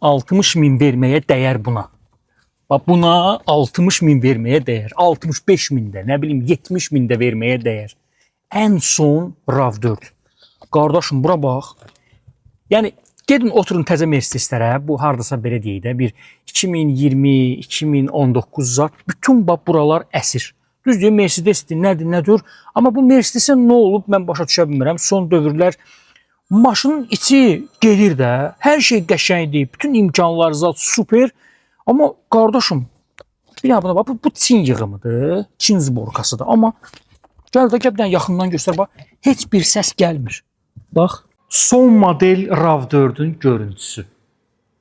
60 min verməyə dəyər buna. Bax, buna 60 min verməyə dəyər. 65 min də, nə bilim 70 min də verməyə dəyər. Ən son RAV4. Qardaşım, bura bax. Yəni, gedin oturun təzə Mercedeslərə, bu hardasa belə deyək də, bir 2020, 2019 zat, bütün bax buralar əsir. Düz deyir, Mercedesdir, nədir. Amma bu Mercedesə nə olub, mən başa düşə bilmirəm. Son dövrlər maşının içi gedir də, hər şey qəşəngdir, bütün imkanlar zat super. Amma qardaşım, bir yana bax, bu Çin yığımıdır, Çin zborkasıdır. Amma gəl də bir dənə yaxından göstər, bax, heç bir səs gəlmir. Bax, son model RAV4-ün görüntüsü.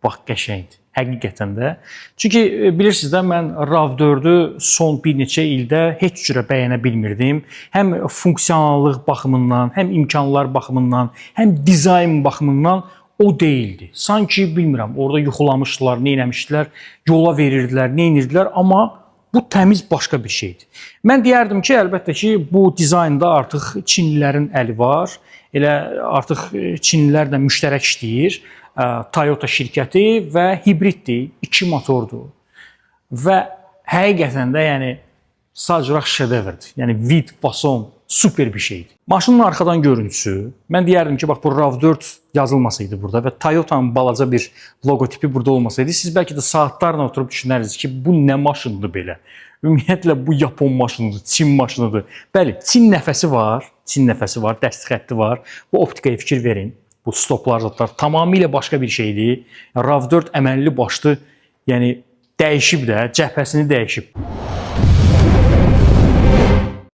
Bax, qəşəngdir, həqiqətən də. Çünki bilirsiniz də, mən RAV4-ü son bir neçə ildə heç cürə bəyənə bilmirdim. Həm funksionallıq baxımından, həm imkanlar baxımından, həm dizayn baxımından o deyildi. Sanki bilmirəm, orada yuxulamışdılar, neynəmişdilər, yola verirdilər, neynəyirdilər, amma bu təmiz başqa bir şeydir. Mən deyərdim ki, əlbəttə ki, bu dizaynda artıq Çinlilərin əli var. Elə artıq Çinlilər də müştərək işləyir. Toyota şirkəti və hibriddir, 2 motordur. Və həqiqətən də yəni sadəcə şedevrdir. Yəni vid, fason super bir şeydir. Maşının arxadan görüntüsü, mən deyərdim ki, bax bu RAV4 yazılmasaydı burada və Toyota'nın balaca bir logotipi burada olmasaydı, siz bəlkə də saatlarla oturub düşünərsiniz ki, bu nə maşındır belə? Ümumiyyətlə bu Yapon maşınıdır, Çin maşınıdır. Bəli, Çin nəfəsi var, dəst xətti var. Bu optikaya fikir verin. Bu stoplar zatlar tamamilə başqa bir şeydir. RAV4 əməlli başlı, yəni dəyişib də, cəbhəsini dəyişib.